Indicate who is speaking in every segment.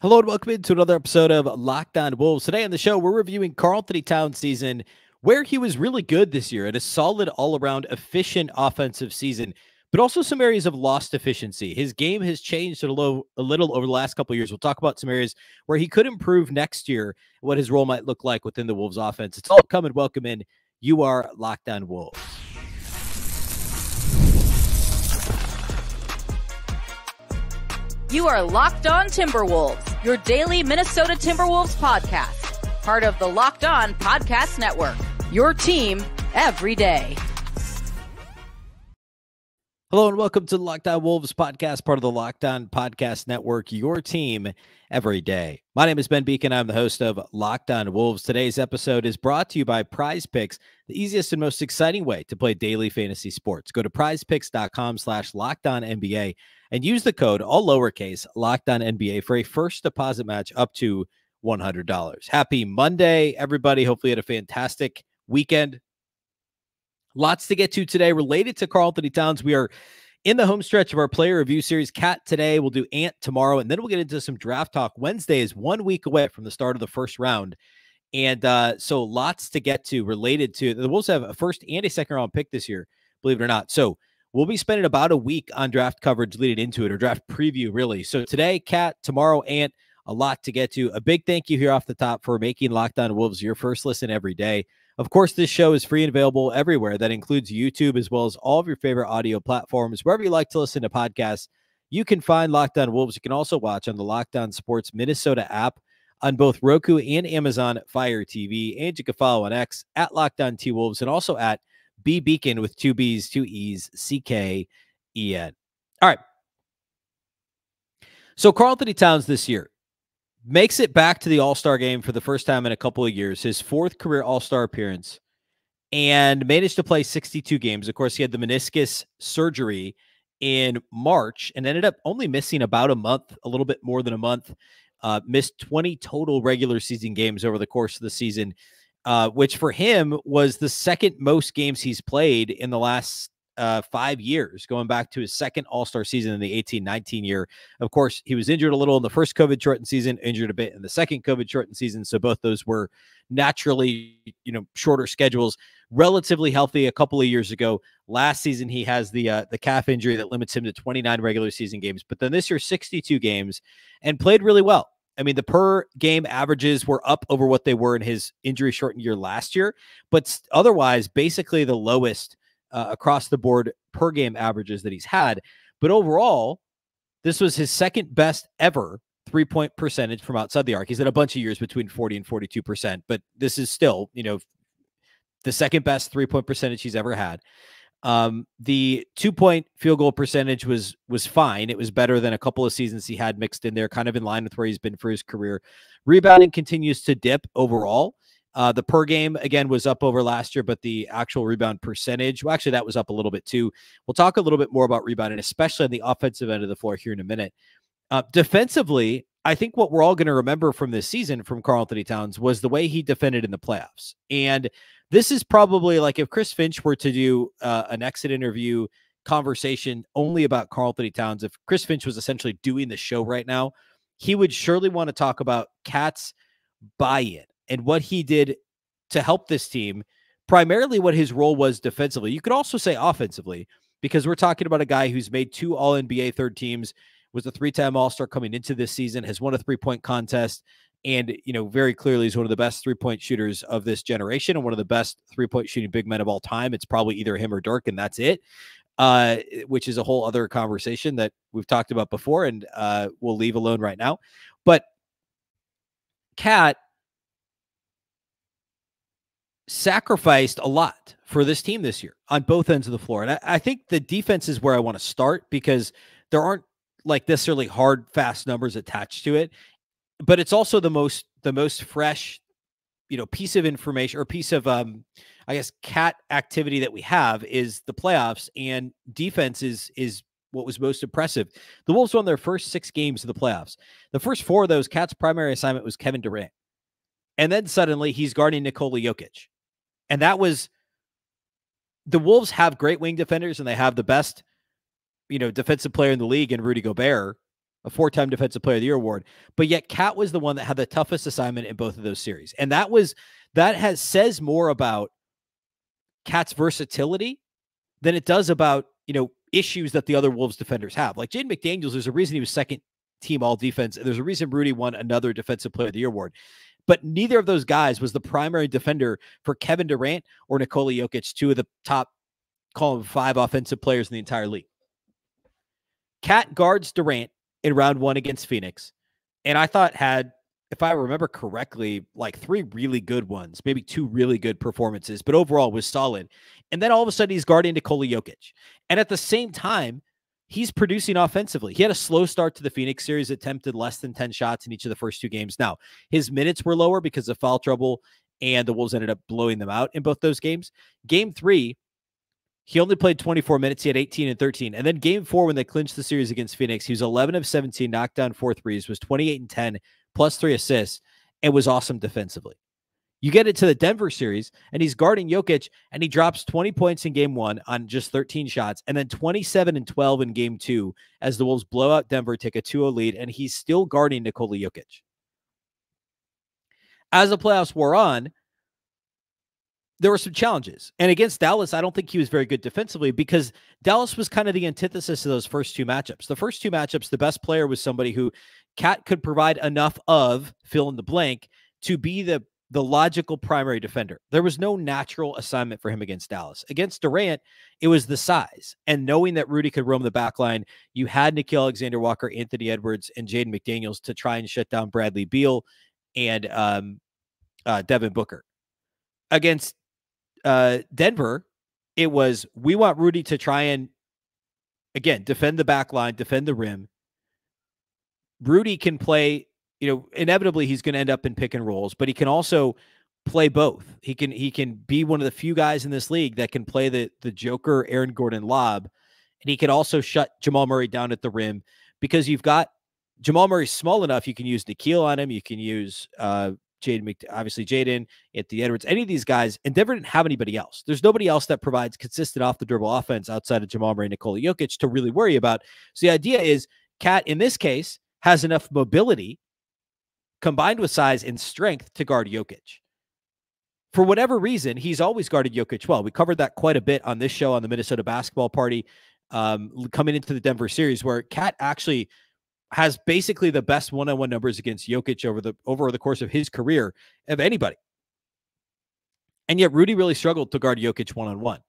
Speaker 1: Hello and welcome into another episode of Locked On Wolves. Today on the show, we're reviewing Karl-Anthony Towns' season, where he was really good this year and a solid all-around efficient offensive season, but also some areas of lost efficiency. His game has changed a little over the last couple of years. We'll talk about some areas where he could improve next year, what his role might look like within the Wolves offense. It's all coming. Welcome in. You are Locked On Wolves.
Speaker 2: You are Locked On Timberwolves, your daily Minnesota Timberwolves podcast. Part of the Locked On Podcast Network, your team every day.
Speaker 1: Hello and welcome to the Locked On Wolves podcast, part of the Locked On Podcast Network, your team every day. My name is Ben Beecken. I'm the host of Locked On Wolves. Today's episode is brought to you by Prize Picks, the easiest and most exciting way to play daily fantasy sports. Go to prizepicks.com/LockedOnNBA and use the code, all lowercase, LockedOnNBA for a first deposit match up to $100. Happy Monday, everybody. Hopefully you had a fantastic weekend. Lots to get to today related to Karl-Anthony Towns. We are in the home stretch of our player review series. Cat today, we'll do Ant tomorrow, and then we'll get into some draft talk. Wednesday is 1 week away from the start of the first round. And so lots to get to related to the Wolves have a first and a second round pick this year, believe it or not. So we'll be spending about a week on draft coverage leading into it, or draft preview, really. So today, Cat, tomorrow, Ant, a lot to get to. A big thank you here off the top for making Locked On Wolves your first listen every day. Of course, this show is free and available everywhere. That includes YouTube, as well as all of your favorite audio platforms. Wherever you like to listen to podcasts, you can find Locked On Wolves. You can also watch on the Locked On Sports Minnesota app on both Roku and Amazon Fire TV. And you can follow on X at Locked On T Wolves and also at Beecken with two B's, two E's, CKEN. All right. So Karl-Anthony Towns this year makes it back to the All-Star game for the first time in a couple of years, his fourth career All-Star appearance, and managed to play 62 games. Of course, he had the meniscus surgery in March and ended up only missing about a month, a little bit more than a month, missed 20 total regular season games over the course of the season, which for him was the second most games he's played in the last 5 years, going back to his second All-Star season in the 18-19 year. Of course, he was injured a little in the first COVID shortened season, injured a bit in the second COVID shortened season. So both those were naturally, shorter schedules. Relatively healthy a couple of years ago. Last season, he has the calf injury that limits him to 29 regular season games. But then this year, 62 games and played really well. I mean, the per game averages were up over what they were in his injury shortened year last year, but otherwise, basically the lowest across the board per game averages that he's had. But overall, this was his second best ever three-point percentage from outside the arc. He's had a bunch of years between 40 and 42%, but this is still, the second best three-point percentage he's ever had. The 2-point field goal percentage was fine. It was better than a couple of seasons he had mixed in there, kind of in line with where he's been for his career. Rebounding continues to dip overall. The per game, again, was up over last year, but the actual rebound percentage, well, actually, that was up a little bit too. We'll talk a little bit more about rebounding, especially on the offensive end of the floor here in a minute. Defensively, I think what we're all going to remember from this season from Karl-Anthony Towns was the way he defended in the playoffs. And this is probably like if Chris Finch were to do an exit interview conversation only about Karl-Anthony Towns, if Chris Finch was essentially doing the show right now, he would surely want to talk about Cat's buy-in and what he did to help this team, primarily what his role was defensively. You could also say offensively, because we're talking about a guy who's made 2 All-NBA third teams, was a 3-time All-Star coming into this season, has won a 3-point contest, and, very clearly is one of the best 3-point shooters of this generation and one of the best 3-point shooting big men of all time. It's probably either him or Dirk, and that's it, which is a whole other conversation that we've talked about before and we'll leave alone right now. But Cat sacrificed a lot for this team this year on both ends of the floor. And I think the defense is where I want to start, because there aren't like necessarily hard, fast numbers attached to it, but it's also the most fresh, piece of information or piece of, Cat activity that we have is the playoffs, and defense is what was most impressive. The Wolves won their first 6 games of the playoffs. The first 4 of those, Cat's primary assignment was Kevin Durant. And then suddenly he's guarding Nikola Jokic. And that was, the Wolves have great wing defenders, and they have the best, defensive player in the league in Rudy Gobert, a 4-time Defensive Player of the Year award. But yet Cat was the one that had the toughest assignment in both of those series. And says more about Cat's versatility than it does about, issues that the other Wolves defenders have. Like Jaden McDaniels, there's a reason he was second team all defense. There's a reason Rudy won another Defensive Player of the Year award. But neither of those guys was the primary defender for Kevin Durant or Nikola Jokic, two of the top, call them 5 offensive players in the entire league. Cat guards Durant in round 1 against Phoenix, and I thought had, if I remember correctly, like 3 really good ones, maybe 2 really good performances, but overall was solid. And then all of a sudden he's guarding Nikola Jokic. And at the same time, he's producing offensively. He had a slow start to the Phoenix series, attempted less than 10 shots in each of the first 2 games. Now, his minutes were lower because of foul trouble, and the Wolves ended up blowing them out in both those games. Game 3, he only played 24 minutes. He had 18 and 13. And then game 4, when they clinched the series against Phoenix, he was 11 of 17, knocked down 4 threes, was 28 and 10, plus 3 assists, and was awesome defensively. You get it to the Denver series, and he's guarding Jokic, and he drops 20 points in game 1 on just 13 shots, and then 27 and 12 in game 2 as the Wolves blow out Denver, take a 2-0 lead, and he's still guarding Nikola Jokic. As the playoffs wore on, there were some challenges. And against Dallas, I don't think he was very good defensively because Dallas was kind of the antithesis of those first 2 matchups. The first 2 matchups, the best player was somebody who Cat could provide enough of, fill in the blank, to be the logical primary defender. There was no natural assignment for him against Dallas. Against Durant, it was the size. And knowing that Rudy could roam the back line, you had Nickeil Alexander-Walker, Anthony Edwards, and Jaden McDaniels to try and shut down Bradley Beal and Devin Booker. Against Denver, it was, we want Rudy to try and, again, defend the back line, defend the rim. Rudy can play, inevitably he's going to end up in pick and rolls, but he can also play both. He can be one of the few guys in this league that can play the Joker, Aaron Gordon lob, and he can also shut Jamal Murray down at the rim because you've got Jamal Murray small enough. You can use Nickeil on him. You can use Jaden, Anthony Edwards, any of these guys, and Denver didn't have anybody else. There's nobody else that provides consistent off the dribble offense outside of Jamal Murray and Nikola Jokic to really worry about. So the idea is Cat, in this case, has enough mobility combined with size and strength to guard Jokic. For whatever reason, he's always guarded Jokic well. We covered that quite a bit on this show on the Minnesota Basketball Party coming into the Denver series, where Cat actually has basically the best one-on-one numbers against Jokic over the course of his career of anybody. And yet Rudy really struggled to guard Jokic one-on-one.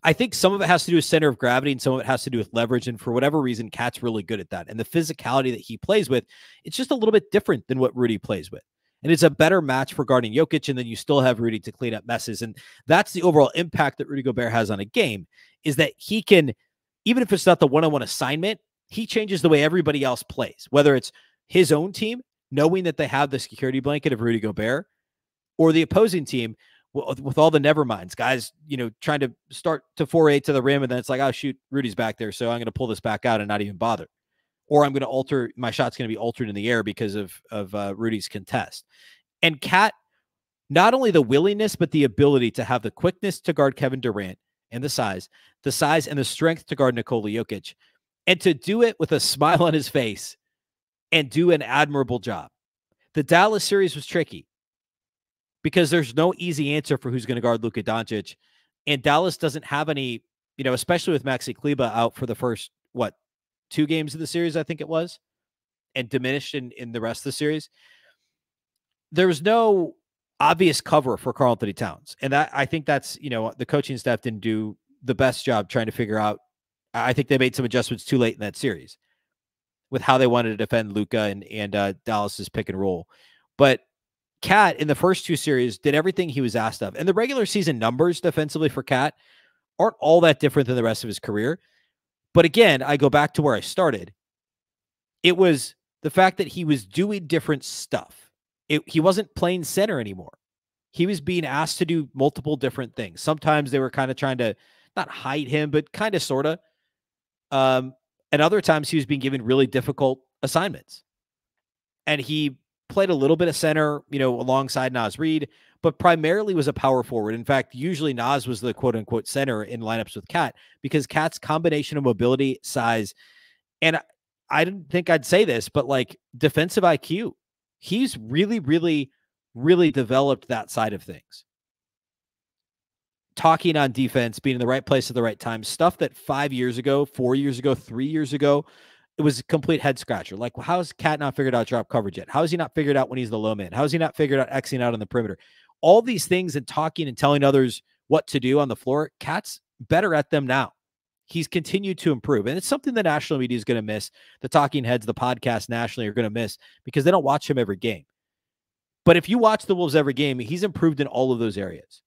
Speaker 1: I think some of it has to do with center of gravity and some of it has to do with leverage. And for whatever reason, Cat's really good at that. And the physicality that he plays with, it's just a little bit different than what Rudy plays with. And it's a better match for guarding Jokic. And then you still have Rudy to clean up messes. And that's the overall impact that Rudy Gobert has on a game, is that he can, even if it's not the one-on-one assignment, he changes the way everybody else plays, whether it's his own team, knowing that they have the security blanket of Rudy Gobert, or the opposing team with all the never minds, guys, trying to start to foray to the rim. And then it's like, oh, shoot, Rudy's back there. So I'm going to pull this back out and not even bother. Or I'm going to alter, my shot's going to be altered in the air because of Rudy's contest. And Cat, not only the willingness, but the ability to have the quickness to guard Kevin Durant and the size and the strength to guard Nikola Jokic, and to do it with a smile on his face and do an admirable job. The Dallas series was tricky because there's no easy answer for who's going to guard Luka Doncic. And Dallas doesn't have any, especially with Maxi Kleber out for the first, 2 games of the series, I think it was, and diminished in the rest of the series. There was no obvious cover for Karl-Anthony Towns. And that, I think that's, the coaching staff didn't do the best job trying to figure out. I think they made some adjustments too late in that series with how they wanted to defend Luka and Dallas's pick and roll. But Cat in the first 2 series did everything he was asked of. And the regular season numbers defensively for Cat aren't all that different than the rest of his career. But again, I go back to where I started. It was the fact that he was doing different stuff. He wasn't playing center anymore. He was being asked to do multiple different things. Sometimes they were kind of trying to not hide him, but kind of, sort of. And other times he was being given really difficult assignments. And he played a little bit of center, alongside Reid, but primarily was a power forward. In fact, usually Nas was the quote unquote center in lineups with Cat, because Cat's combination of mobility, size, and I didn't think I'd say this, but like defensive IQ, he's really, really, really developed that side of things. Talking on defense, being in the right place at the right time, stuff that 5 years ago, 4 years ago, 3 years ago, it was a complete head scratcher. Like, well, how has Cat not figured out drop coverage yet? How has he not figured out when he's the low man? How has he not figured out Xing out on the perimeter? All these things and talking and telling others what to do on the floor, Cat's better at them now. He's continued to improve. And it's something the national media is going to miss. The talking heads, the podcast nationally are going to miss because they don't watch him every game. But if you watch the Wolves every game, he's improved in all of those areas.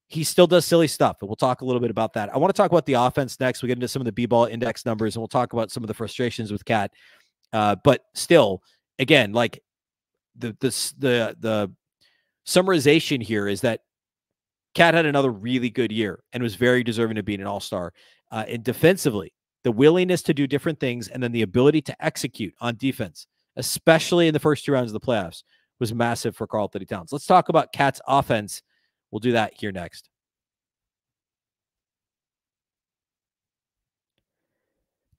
Speaker 1: He still does silly stuff, and we'll talk a little bit about that. I want to talk about the offense next. We get into some of the B-ball index numbers, and we'll talk about some of the frustrations with Cat. But still, again, like the summarization here is that Cat had another really good year and was very deserving of being an all-star. And defensively, the willingness to do different things and then the ability to execute on defense, especially in the first 2 rounds of the playoffs, was massive for Karl-Anthony Towns. Let's talk about Cat's offense. We'll do that here next.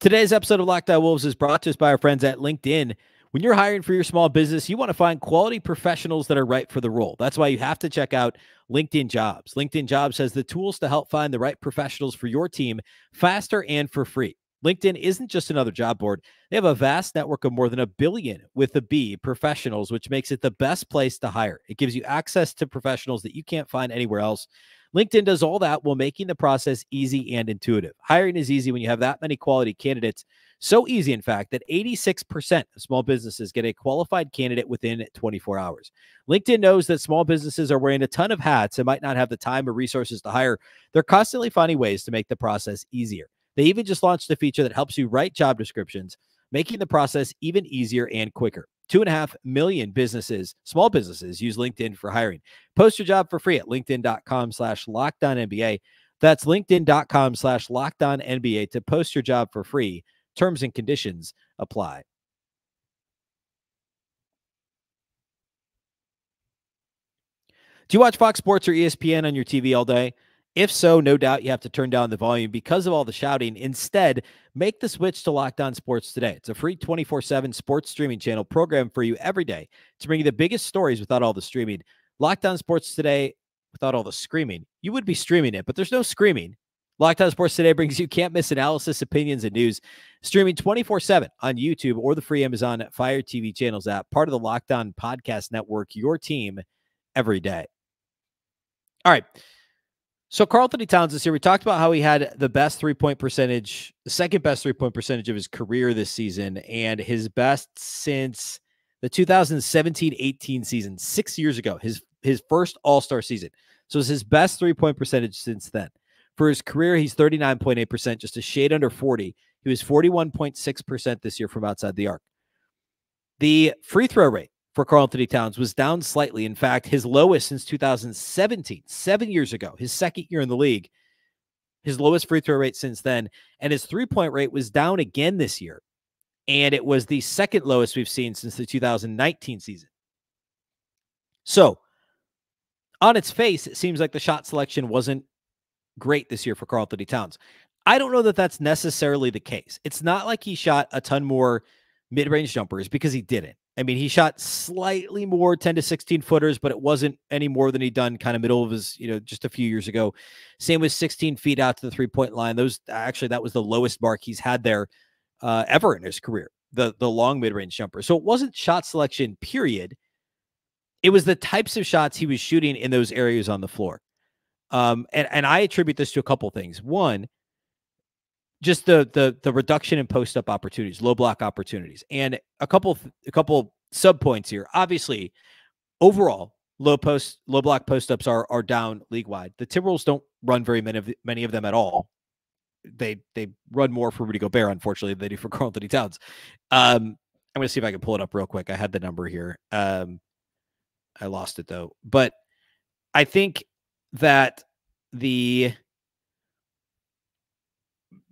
Speaker 1: Today's episode of Locked On Wolves is brought to us by our friends at LinkedIn. When you're hiring for your small business, you want to find quality professionals that are right for the role. That's why you have to check out LinkedIn Jobs. LinkedIn Jobs has the tools to help find the right professionals for your team faster and for free. LinkedIn isn't just another job board. They have a vast network of more than 1 billion with a B professionals, which makes it the best place to hire. It gives you access to professionals that you can't find anywhere else. LinkedIn does all that while making the process easy and intuitive. Hiring is easy when you have that many quality candidates. So easy, in fact, that 86% of small businesses get a qualified candidate within 24 hours. LinkedIn knows that small businesses are wearing a ton of hats and might not have the time or resources to hire. They're constantly finding ways to make the process easier. They even just launched a feature that helps you write job descriptions, making the process even easier and quicker. 2.5 million businesses, small businesses, use LinkedIn for hiring. Post your job for free at linkedin.com/LockedOnNBA. That's linkedin.com/LockedOnNBA to post your job for free. Terms and conditions apply. Do you watch Fox Sports or ESPN on your TV all day? If so, no doubt you have to turn down the volume because of all the shouting. Instead, make the switch to Locked On Sports today. It's a free 24/7 sports streaming channel programmed for you every day to bring you the biggest stories without all the streaming. Locked On Sports Today without all the screaming. You would be streaming it, but there's no screaming. Locked On Sports Today brings you can't miss analysis, opinions, and news. Streaming 24/7 on YouTube or the free Amazon Fire TV channels app, part of the Locked On Podcast Network, your team every day. All right. So Karl-Anthony Towns this year, we talked about how he had the best three-point percentage, the second best three-point percentage of his career this season, and his best since the 2017-18 season, 6 years ago, his first All-Star season. So it's his best three-point percentage since then. For his career, he's 39.8%, just a shade under 40. He was 41.6% this year from outside the arc. The free throw rate for Karl-Anthony Towns was down slightly. In fact, his lowest since 2017, 7 years ago, his second year in the league, his lowest free throw rate since then. And his three-point rate was down again this year. And it was the second lowest we've seen since the 2019 season. So, on its face, it seems like the shot selection wasn't great this year for Karl-Anthony Towns. I don't know that that's necessarily the case. It's not like he shot a ton more mid-range jumpers because he didn't. I mean, he shot slightly more 10 to 16 footers, but it wasn't any more than he'd done kind of middle of his, just a few years ago. Same with 16 feet out to the 3-point line. That was the lowest mark he's had there ever in his career, the long mid-range jumper. So it wasn't shot selection, period. It was the types of shots he was shooting in those areas on the floor. And I attribute this to a couple things. One, just the reduction in post-up opportunities, low block opportunities, and a couple sub points here. Obviously, overall, low block post-ups are down league-wide. The Timberwolves don't run very many of them at all. They run more for Rudy Gobert, unfortunately, than they do for Karl-Anthony Towns. I'm going to see if I can pull it up real quick. I had the number here. I lost it, though. But I think that the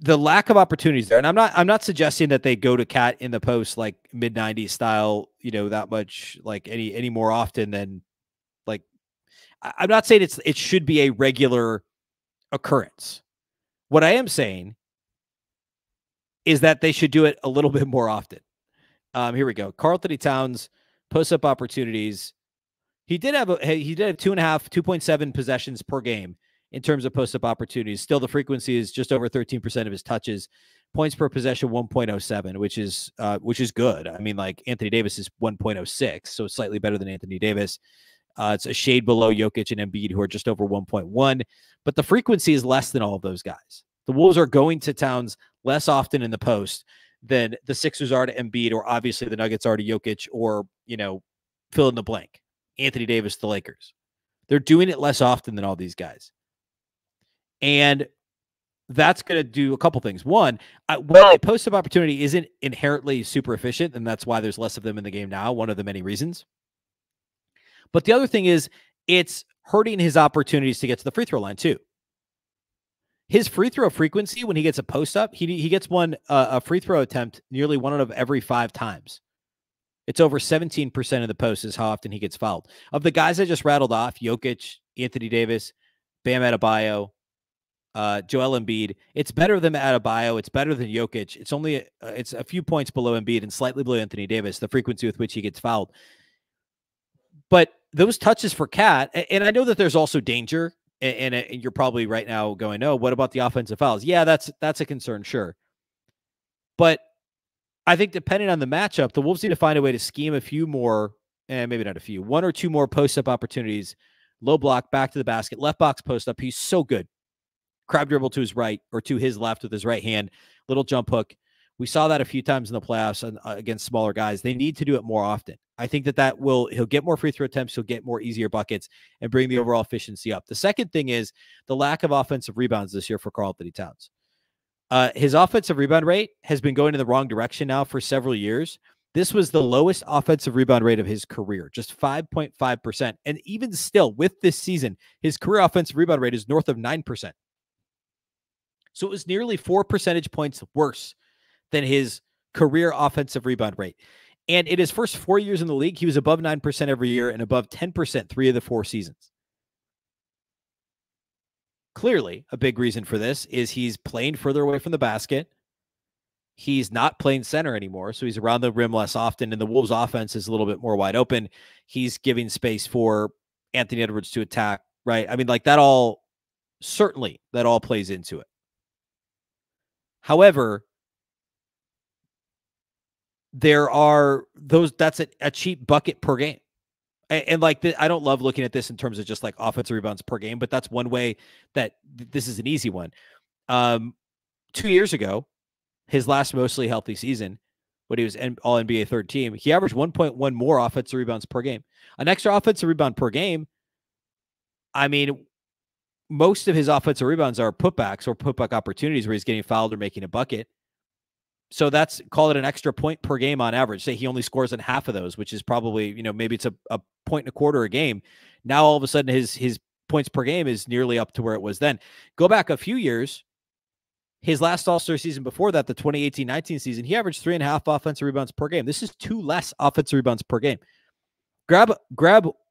Speaker 1: lack of opportunities there, and I'm not suggesting that they go to Cat in the post like mid-90s style, that much like any more often than like, I'm not saying it should be a regular occurrence. What I am saying is that they should do it a little bit more often. Here we go. Karl-Anthony Towns, post-up opportunities. He did have 2.7 possessions per game in terms of post-up opportunities. Still, the frequency is just over 13% of his touches. Points per possession, 1.07, which is good. I mean, like Anthony Davis is 1.06, so it's slightly better than Anthony Davis. It's a shade below Jokic and Embiid, who are just over 1.1, but the frequency is less than all of those guys. The Wolves are going to Towns less often in the post than the Sixers are to Embiid, or obviously the Nuggets are to Jokic, or, fill in the blank, Anthony Davis, the Lakers. They're doing it less often than all these guys. And that's going to do a couple things. One, a post-up opportunity isn't inherently super efficient, and that's why there's less of them in the game now, one of the many reasons. But the other thing is it's hurting his opportunities to get to the free throw line too. His free throw frequency, when he gets a post-up, he gets a free throw attempt nearly 1 out of every 5 times. It's over 17% of the post is how often he gets fouled. Of the guys I just rattled off, Jokic, Anthony Davis, Bam Adebayo, Joel Embiid, it's better than Adebayo. It's better than Jokic. It's a few points below Embiid and slightly below Anthony Davis, the frequency with which he gets fouled. But those touches for Cat, and I know that there's also danger, and you're probably right now going, oh, what about the offensive fouls? Yeah, that's a concern, sure. But I think depending on the matchup, the Wolves need to find a way to scheme a few more, maybe not a few, 1 or 2 more post-up opportunities, low block, back to the basket, left box post-up. He's so good. Crab dribble to his right or to his left with his right hand, little jump hook. We saw that a few times in the playoffs against smaller guys. They need to do it more often. I think he'll get more free throw attempts, he'll get more easier buckets, and bring the overall efficiency up. The second thing is the lack of offensive rebounds this year for Karl-Anthony Towns. His offensive rebound rate has been going in the wrong direction now for several years. This was the lowest offensive rebound rate of his career, just 5.5%. And even still, with this season, his career offensive rebound rate is north of 9%. So it was nearly 4 percentage points worse than his career offensive rebound rate. And in his first 4 years in the league, he was above 9% every year and above 10% 3 of the 4 seasons. Clearly, a big reason for this is he's playing further away from the basket. He's not playing center anymore, so he's around the rim less often, and the Wolves' offense is a little bit more wide open. He's giving space for Anthony Edwards to attack, right? I mean, like that all plays into it. However, there are that's a cheap bucket per game. And like, I don't love looking at this in terms of just like offensive rebounds per game, but that's one way that this is an easy one. 2 years ago, his last mostly healthy season, when he was all NBA third team, he averaged 1.1 more offensive rebounds per game. An extra offensive rebound per game. I mean, most of his offensive rebounds are putbacks or putback opportunities where he's getting fouled or making a bucket. So call it an extra point per game on average. Say he only scores in half of those, which is probably, maybe it's a point and a quarter a game. Now, all of a sudden, his points per game is nearly up to where it was then. Go back a few years. His last All-Star season before that, the 2018-19 season, he averaged 3.5 offensive rebounds per game. This is 2 less offensive rebounds per game. Grab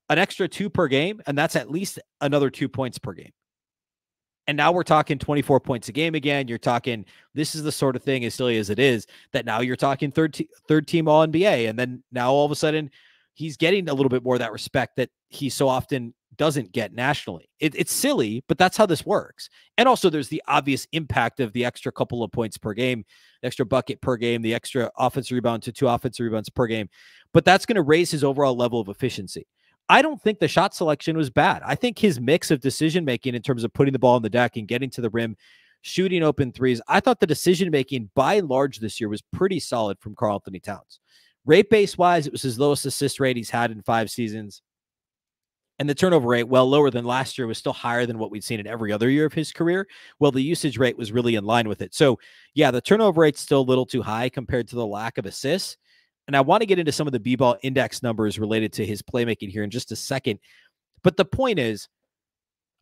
Speaker 1: an extra 2 per game, and that's at least another 2 points per game. And now we're talking 24 points a game again. You're talking, this is the sort of thing, as silly as it is, that now you're talking third team All-NBA. And then now all of a sudden he's getting a little bit more of that respect that he so often doesn't get nationally. It's silly, but that's how this works. And also there's the obvious impact of the extra couple of points per game, the extra bucket per game, the extra offensive rebound to 2 offensive rebounds per game. But that's going to raise his overall level of efficiency. I don't think the shot selection was bad. I think his mix of decision-making in terms of putting the ball on the deck and getting to the rim, shooting open threes, I thought the decision-making by and large this year was pretty solid from Karl-Anthony Towns. Rate base-wise, it was his lowest assist rate he's had in 5 seasons. And the turnover rate, well, lower than last year, was still higher than what we'd seen in every other year of his career. Well, the usage rate was really in line with it. So, yeah, the turnover rate's still a little too high compared to the lack of assists. And I want to get into some of the B-ball index numbers related to his playmaking here in just a second. But the point is,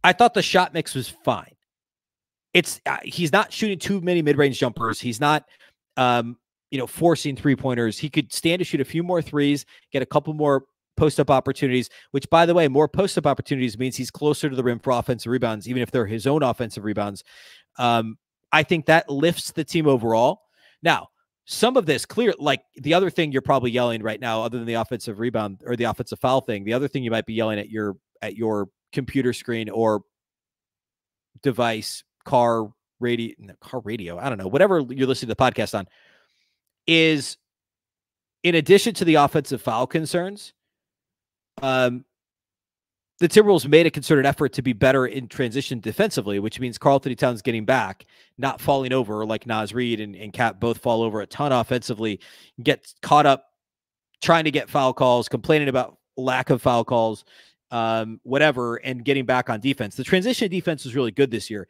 Speaker 1: I thought the shot mix was fine. He's not shooting too many mid-range jumpers. He's not, forcing three-pointers. He could stand to shoot a few more threes, get a couple more post-up opportunities, which, by the way, more post-up opportunities means he's closer to the rim for offensive rebounds, even if they're his own offensive rebounds. I think that lifts the team overall. Now, some of this clear, like the other thing you're probably yelling right now, other than the offensive rebound or the offensive foul thing, the other thing you might be yelling at your computer screen or device, car radio, I don't know, whatever you're listening to the podcast on, is in addition to the offensive foul concerns, the Timberwolves made a concerted effort to be better in transition defensively, which means Karl-Anthony Towns getting back, not falling over like Reid and Cat both fall over a ton offensively, get caught up trying to get foul calls, complaining about lack of foul calls, whatever, and getting back on defense. The transition defense was really good this year.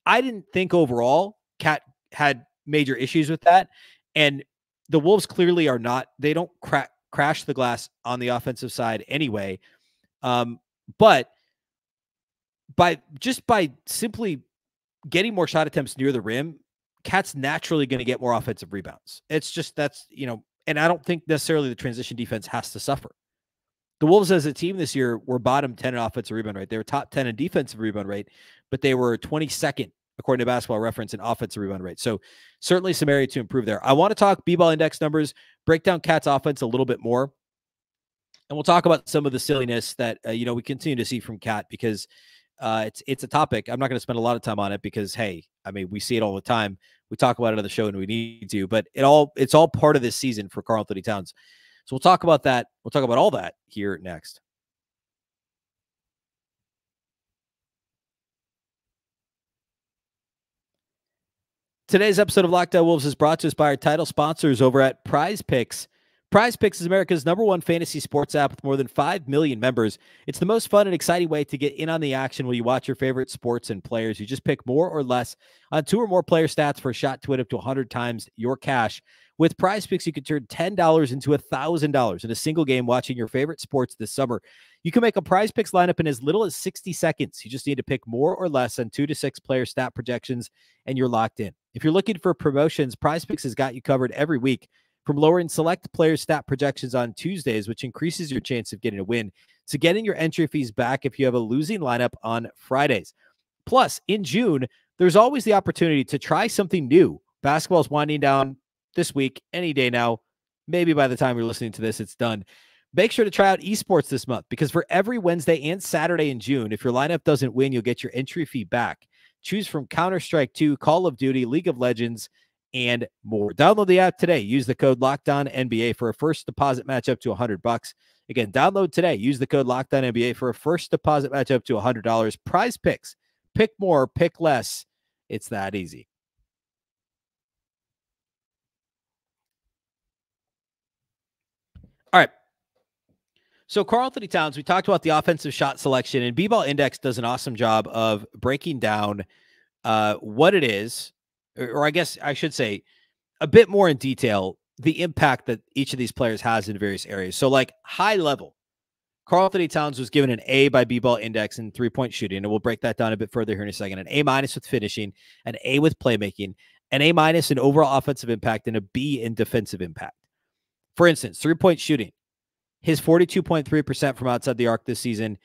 Speaker 1: I didn't think overall Cat had major issues with that. And the Wolves clearly are not, they don't crash the glass on the offensive side anyway. But by simply getting more shot attempts near the rim, Cat's naturally going to get more offensive rebounds. It's just, that's, and I don't think necessarily the transition defense has to suffer. The Wolves as a team this year were bottom 10 in offensive rebound rate. They were top 10 in defensive rebound rate, but they were 22nd, according to Basketball Reference, in offensive rebound rate. So certainly some area to improve there. I want to talk B-ball index numbers, break down Cat's offense a little bit more. And we'll talk about some of the silliness that, we continue to see from Cat, because it's a topic. I'm not going to spend a lot of time on it because, hey, I mean, we see it all the time. We talk about it on the show and we need to, but it's all part of this season for Karl-Anthony Towns. So we'll talk about that. We'll talk about all that here next. Today's episode of Locked On Wolves is brought to us by our title sponsors over at Prize Picks. Prize Picks is America's #1 fantasy sports app with more than 5 million members. It's the most fun and exciting way to get in on the action when you watch your favorite sports and players. You just pick more or less on 2 or more player stats for a shot to win up to 100 times your cash. With Prize Picks, you can turn $10 into $1,000 in a single game watching your favorite sports this summer. You can make a Prize Picks lineup in as little as 60 seconds. You just need to pick more or less on 2 to 6 player stat projections, and you're locked in. If you're looking for promotions, Prize Picks has got you covered every week, from lowering select player stat projections on Tuesdays, which increases your chance of getting a win, to getting your entry fees back if you have a losing lineup on Fridays. Plus, in June, there's always the opportunity to try something new. Basketball's winding down this week, any day now. Maybe by the time you're listening to this, it's done. Make sure to try out esports this month, because for every Wednesday and Saturday in June, if your lineup doesn't win, you'll get your entry fee back. Choose from Counter-Strike 2, Call of Duty, League of Legends, and more. Download the app today. Use the code LOCKEDONNBA for a first deposit match up to $100. Again, download today. Use the code LOCKEDONNBA for a first deposit match up to $100. Prize Picks. Pick more, pick less. It's that easy. All right. So Karl-Anthony Towns, we talked about the offensive shot selection, and B-Ball Index does an awesome job of breaking down what it is, or I guess I should say a bit more in detail, the impact that each of these players has in various areas. So like high level, Karl-Anthony Towns was given an A by B-Ball Index in 3-point shooting, and we'll break that down a bit further here in a second. An A- with finishing, an A with playmaking, an A- in overall offensive impact, and a B in defensive impact. For instance, 3-point shooting, his 42.3% from outside the arc this season,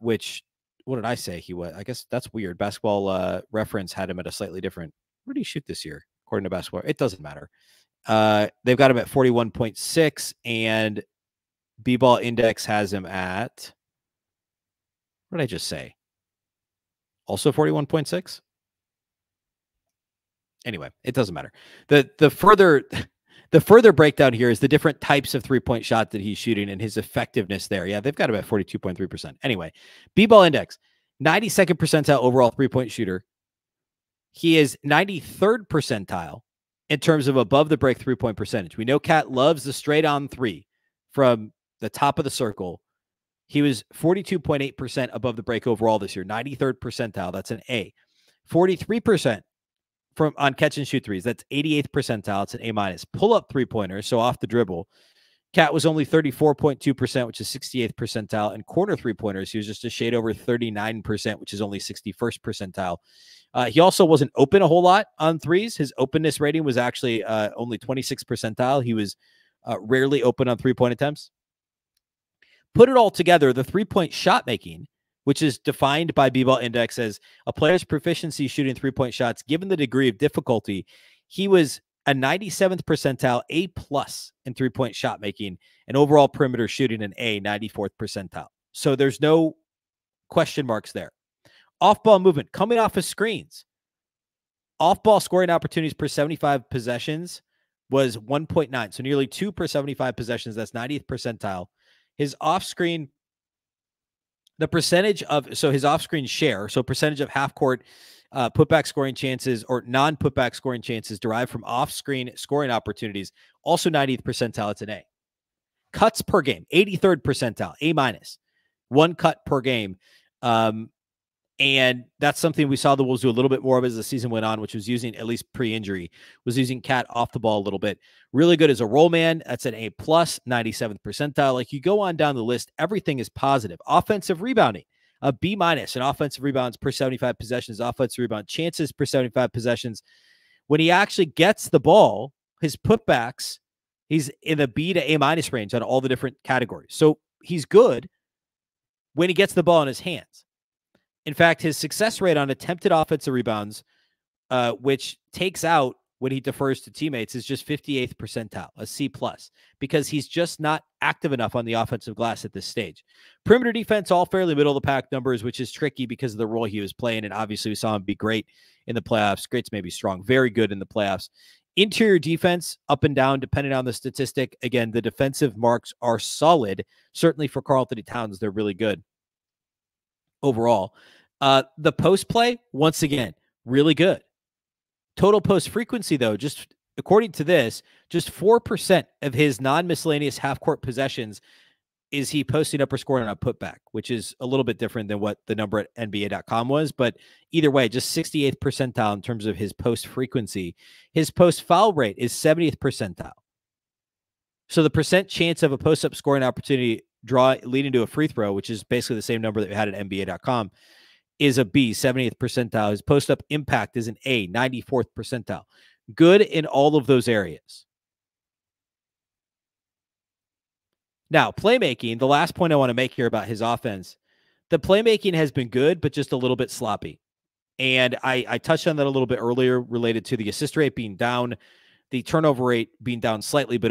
Speaker 1: which, what did I say he was? I guess that's weird. Basketball Reference had him at a slightly different. Where did he shoot this year? According to Basketball, it doesn't matter. They've got him at 41.6, and B-Ball Index has him at, what did I just say? Also 41.6? Anyway, it doesn't matter. The further breakdown here is the different types of 3-point shot that he's shooting and his effectiveness there. Yeah, they've got him at 42.3%. Anyway, B-Ball Index, 92nd percentile overall 3-point shooter. He is 93rd percentile in terms of above the break 3-point percentage. We know Cat loves the straight on 3 from the top of the circle. He was 42.8% above the break overall this year, 93rd percentile. That's an A. 43% on catch and shoot threes. That's 88th percentile. It's an A-. Pull up 3-pointers, so off the dribble, Cat was only 34.2%, which is 68th percentile. And corner 3-pointers, he was just a shade over 39%, which is only 61st percentile. He also wasn't open a whole lot on threes. His openness rating was actually only 26th percentile. He was rarely open on 3-point attempts. Put it all together, the 3-point shot making, which is defined by B-Ball Index as a player's proficiency shooting 3-point shots given the degree of difficulty, he was a 97th percentile, A+ in three-point shot making, and overall perimeter shooting an A, 94th percentile. So there's no question marks there. Off-ball movement coming off of screens. Off-ball scoring opportunities per 75 possessions was 1.9. So nearly 2 per 75 possessions. That's 90th percentile. His off-screen, the percentage of, so his off-screen share, so percentage of half-court putback scoring chances or non-putback scoring chances derived from off-screen scoring opportunities, also 90th percentile. It's an A. Cuts per game, 83rd percentile, A-. 1 cut per game. And that's something we saw the Wolves do a little bit more of as the season went on, which was using, at least pre-injury, was using Cat off the ball a little bit. Really good as a roll man. That's an A+, 97th percentile. Like, you go on down the list, everything is positive. Offensive rebounding, a B- in offensive rebounds per 75 possessions, offensive rebound chances per 75 possessions. When he actually gets the ball, his putbacks, he's in the B to A- range on all the different categories. So he's good when he gets the ball in his hands. In fact, his success rate on attempted offensive rebounds, which takes out when he defers to teammates, is just 58th percentile, a C+, because he's just not active enough on the offensive glass at this stage. Perimeter defense, all fairly middle of the pack numbers, which is tricky because of the role he was playing. And obviously we saw him be great in the playoffs. Great's maybe strong, very good in the playoffs. Interior defense, up and down, depending on the statistic. Again, the defensive marks are solid. Certainly for Karl-Anthony Towns, they're really good overall. The post play, once again, really good. Total post frequency, though, just according to this, just 4% of his non-miscellaneous half-court possessions is he posting up or scoring on a putback, which is a little bit different than what the number at NBA.com was. But either way, just 68th percentile in terms of his post frequency. His post foul rate is 70th percentile. So the percent chance of a post-up scoring opportunity leading to a free throw, which is basically the same number that we had at NBA.com, is a B, 70th percentile. His post-up impact is an A, 94th percentile. Good in all of those areas. Now, playmaking, the last point I want to make here about his offense, the playmaking has been good, but just a little bit sloppy. And I touched on that a little bit earlier related to the assist rate being down, the turnover rate being down slightly, but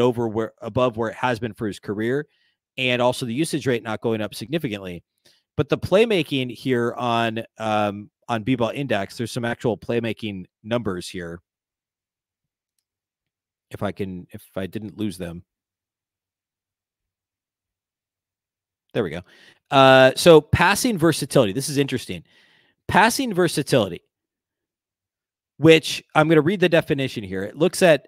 Speaker 1: above where it has been for his career, and also the usage rate not going up significantly. But the playmaking here on B-Ball Index, there's some actual playmaking numbers here. If I didn't lose them. There we go. So passing versatility. This is interesting. Passing versatility, which I'm going to read the definition here. It looks at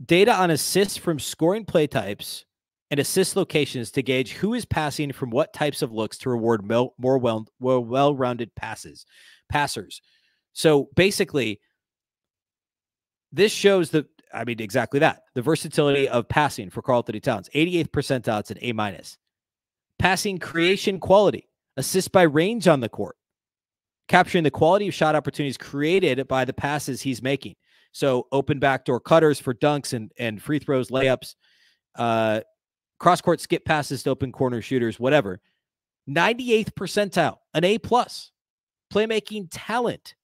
Speaker 1: data on assists from scoring play types and assist locations to gauge who is passing from what types of looks to reward more well-rounded passers. So basically, this shows exactly that. The versatility of passing for Karl-Anthony Towns. 88th percentile, it's an A-. Passing creation quality. Assist by range on the court. Capturing the quality of shot opportunities created by the passes he's making. So open backdoor cutters for dunks and free throws, layups, cross-court skip passes to open corner shooters, whatever. 98th percentile, an A+. Playmaking talent,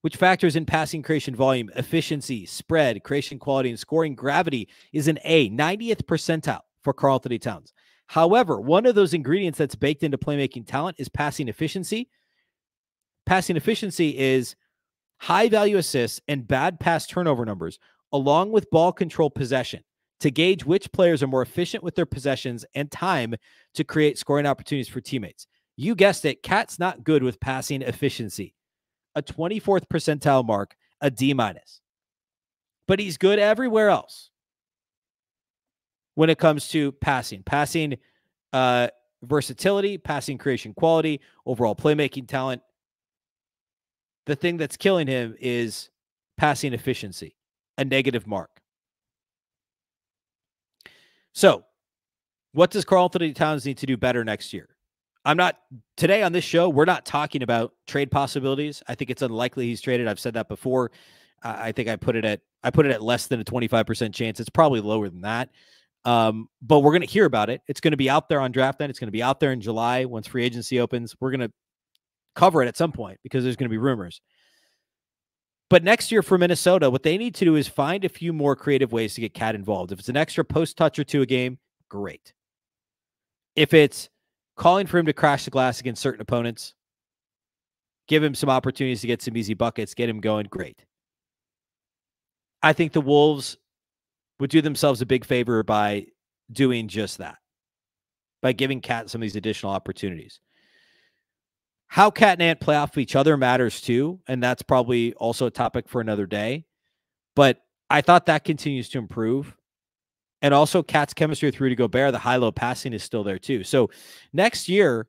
Speaker 1: which factors in passing creation volume, efficiency, spread, creation quality, and scoring gravity, is an A, 90th percentile for Karl-Anthony Towns. However, one of those ingredients that's baked into playmaking talent is passing efficiency. Passing efficiency is high-value assists and bad pass turnover numbers, along with ball control possession, to gauge which players are more efficient with their possessions and time to create scoring opportunities for teammates. You guessed it, Cat's not good with passing efficiency. A 24th percentile mark, a D-. But he's good everywhere else when it comes to passing versatility, passing creation quality, overall playmaking talent. The thing that's killing him is passing efficiency, a negative mark. So what does Karl-Anthony Towns need to do better next year? Today on this show, we're not talking about trade possibilities. I think it's unlikely he's traded. I've said that before. I think I put it at less than a 25% chance. It's probably lower than that. But we're going to hear about it. It's going to be out there on draft night. It's going to be out there in July once free agency opens. We're going to cover it at some point because there's going to be rumors. But next year for Minnesota, what they need to do is find a few more creative ways to get Cat involved. If it's an extra post touch or two a game, great. If it's calling for him to crash the glass against certain opponents, give him some opportunities to get some easy buckets, get him going, great. I think the Wolves would do themselves a big favor by doing just that, by giving Cat some of these additional opportunities. How Cat and Ant play off each other matters too, and that's probably also a topic for another day. But I thought that continues to improve. And also Cat's chemistry with Rudy Gobert, the high-low passing is still there too. So next year,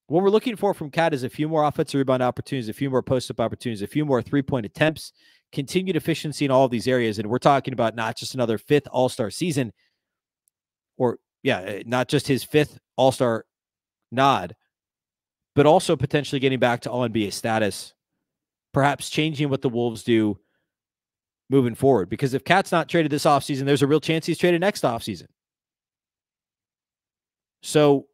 Speaker 1: what we're looking for from Cat is a few more offensive rebound opportunities, a few more post-up opportunities, a few more three-point attempts, continued efficiency in all of these areas. And we're talking about not just another 5th All-Star season, or not just his 5th All-Star nod, but also potentially getting back to All-NBA status, perhaps changing what the Wolves do moving forward. Because if Cat's not traded this offseason, there's a real chance he's traded next offseason. So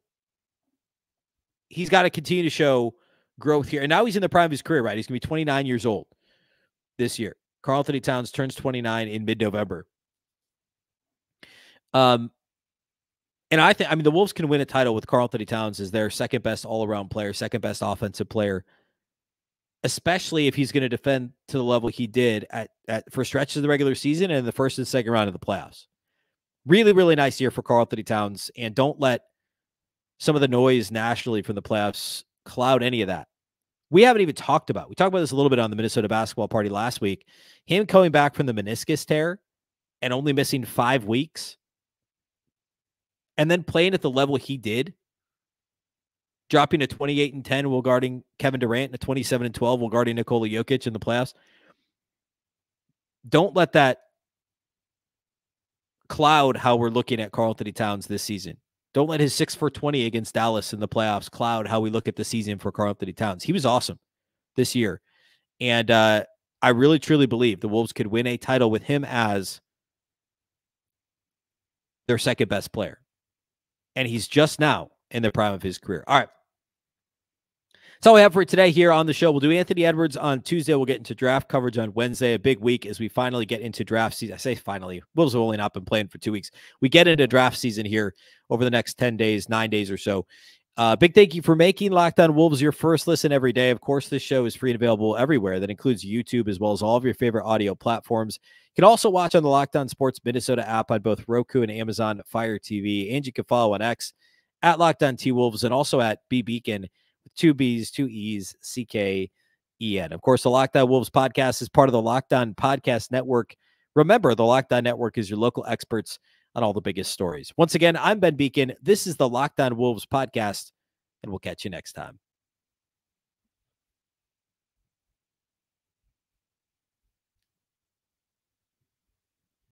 Speaker 1: he's got to continue to show growth here. And now he's in the prime of his career, right? He's going to be 29 years old this year. Karl-Anthony Towns turns 29 in mid-November. And I think, the Wolves can win a title with Karl-Anthony Towns as their second best all-around player, second best offensive player, especially if he's going to defend to the level he did for stretches of the regular season and the first and second round of the playoffs. Really, really nice year for Karl-Anthony Towns, and don't let some of the noise nationally from the playoffs cloud any of that. We haven't even talked about, we talked about this a little bit on the Minnesota basketball party last week, him coming back from the meniscus tear and only missing 5 weeks, and then playing at the level he did, dropping a 28-10 while guarding Kevin Durant and a 27-12 while guarding Nikola Jokic in the playoffs. Don't let that cloud how we're looking at Karl-Anthony Towns this season. Don't let his 6 for 20 against Dallas in the playoffs cloud how we look at the season for Karl-Anthony Towns. He was awesome this year. And I really, truly believe the Wolves could win a title with him as their second best player. And he's just now in the prime of his career. All right. That's all we have for today here on the show. We'll do Anthony Edwards on Tuesday. We'll get into draft coverage on Wednesday. A big week as we finally get into draft season. I say finally. Wolves have only not been playing for 2 weeks. We get into draft season here over the next 10 days, 9 days or so. Big thank you for making Locked On Wolves your first listen every day. Of course, this show is free and available everywhere. That includes YouTube as well as all of your favorite audio platforms. You can also watch on the Locked On Sports Minnesota app on both Roku and Amazon Fire TV. And you can follow on X at Locked On T-Wolves and also at Beecken with 2 B's, 2 E's, C-K-E-N. Of course, the Locked On Wolves podcast is part of the Locked On Podcast Network. Remember, the Locked On Network is your local experts on all the biggest stories. Once again, I'm Ben Beecken. This is the Locked On Wolves podcast, and we'll catch you next time.